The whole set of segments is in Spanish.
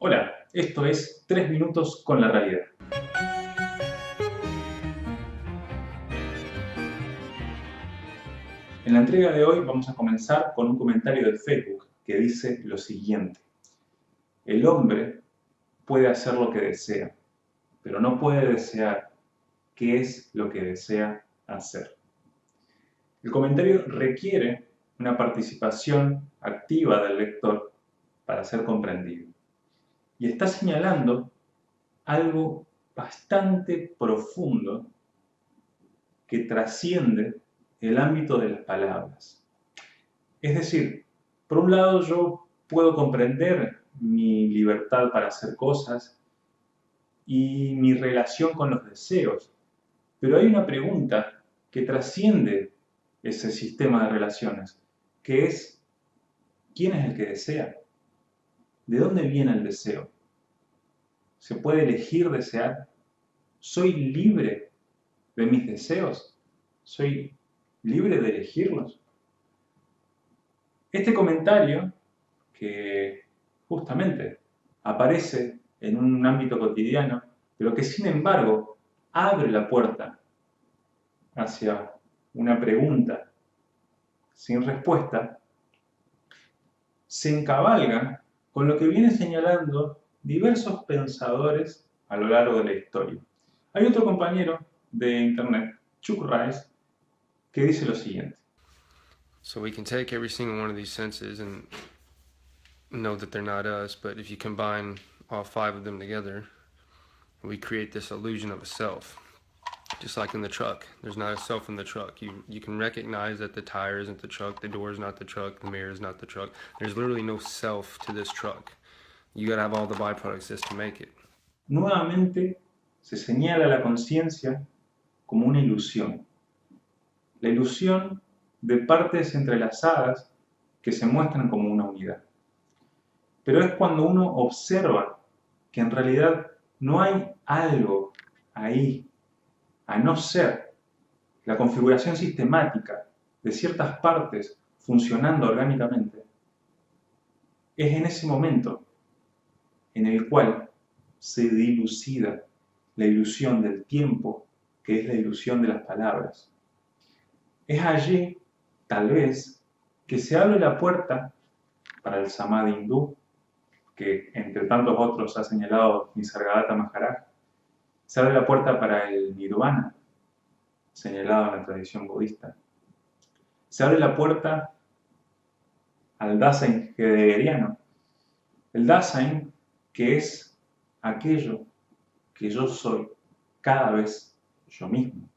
Hola, esto es 3 minutos con la realidad. En la entrega de hoy vamos a comenzar con un comentario de Facebook que dice lo siguiente: el hombre puede hacer lo que desea, pero no puede desear qué es lo que desea hacer. El comentario requiere una participación activa del lector para ser comprendido y está señalando algo bastante profundo que trasciende el ámbito de las palabras. Es decir, por un lado yo puedo comprender mi libertad para hacer cosas y mi relación con los deseos, pero hay una pregunta que trasciende ese sistema de relaciones, que es: ¿quién es el que desea? ¿De dónde viene el deseo? ¿Se puede elegir desear? ¿Soy libre de mis deseos? ¿Soy libre de elegirlos? Este comentario, que justamente aparece en un ámbito cotidiano, pero que sin embargo abre la puerta hacia una pregunta sin respuesta, se encabalga con lo que vienen señalando diversos pensadores a lo largo de la historia. Hay otro compañero de internet, Chuck Rice, que dice lo siguiente: So we can take every single one of these senses and know that they're not us, but if you combine all five of them together, we create this illusion of a self. Just like in the truck, there's not a self in the truck. You can recognize that the tire isn't the truck, the door is not the truck, the mirror is not the truck. There's literally no self to this truck. You gotta have all the byproducts just to make it. nuevamente se señala la conciencia como una ilusión. La ilusión de partes entrelazadas que se muestran como una unidad. Pero es cuando uno observa que en realidad no hay algo ahí, a no ser la configuración sistemática de ciertas partes funcionando orgánicamente, es en ese momento en el cual se dilucida la ilusión del tiempo, que es la ilusión de las palabras. Es allí, tal vez, que se abre la puerta para el Samadhi hindú, que entre tantos otros ha señalado Nisargadatta Maharaj. Se abre la puerta para el Nirvana, señalado en la tradición budista. Se abre la puerta al Dasein heideggeriano. El Dasein, que es aquello que yo soy cada vez yo mismo.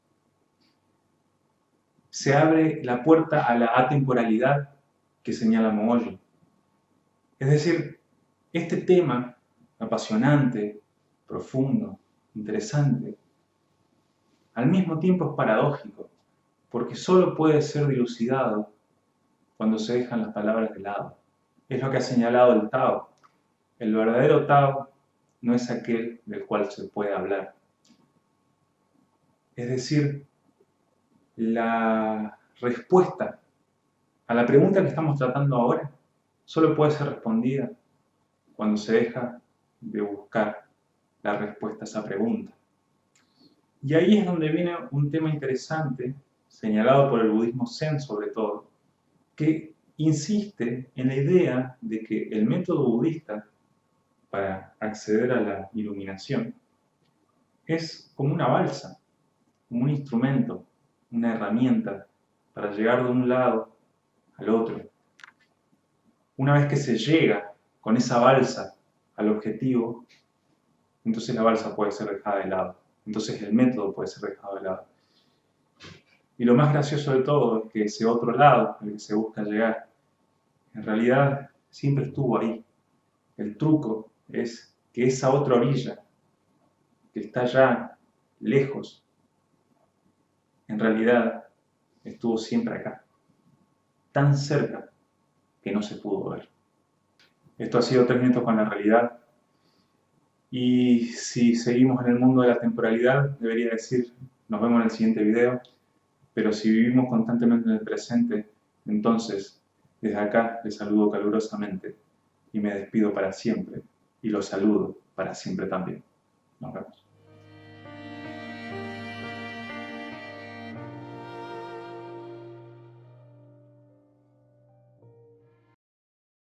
Se abre la puerta a la atemporalidad que señala Mohoyo. Es decir, este tema apasionante, profundo, interesante, al mismo tiempo es paradójico, porque solo puede ser dilucidado cuando se dejan las palabras de lado. Es lo que ha señalado el Tao. El verdadero Tao no es aquel del cual se puede hablar. Es decir, la respuesta a la pregunta que estamos tratando ahora solo puede ser respondida cuando se deja de buscar la respuesta a esa pregunta. Y ahí es donde viene un tema interesante, señalado por el budismo zen sobre todo, que insiste en la idea de que el método budista para acceder a la iluminación es como una balsa, como un instrumento, una herramienta para llegar de un lado al otro. Una vez que se llega con esa balsa al objetivo, entonces la balsa puede ser dejada de lado. Entonces el método puede ser dejado de lado. Y lo más gracioso de todo es que ese otro lado al que se busca llegar, en realidad siempre estuvo ahí. El truco es que esa otra orilla, que está ya lejos, en realidad estuvo siempre acá, tan cerca que no se pudo ver. Esto ha sido 3 minutos con la realidad. Y si seguimos en el mundo de la temporalidad, debería decir: nos vemos en el siguiente video. Pero si vivimos constantemente en el presente, entonces desde acá les saludo calurosamente y me despido para siempre y los saludo para siempre también. Nos vemos.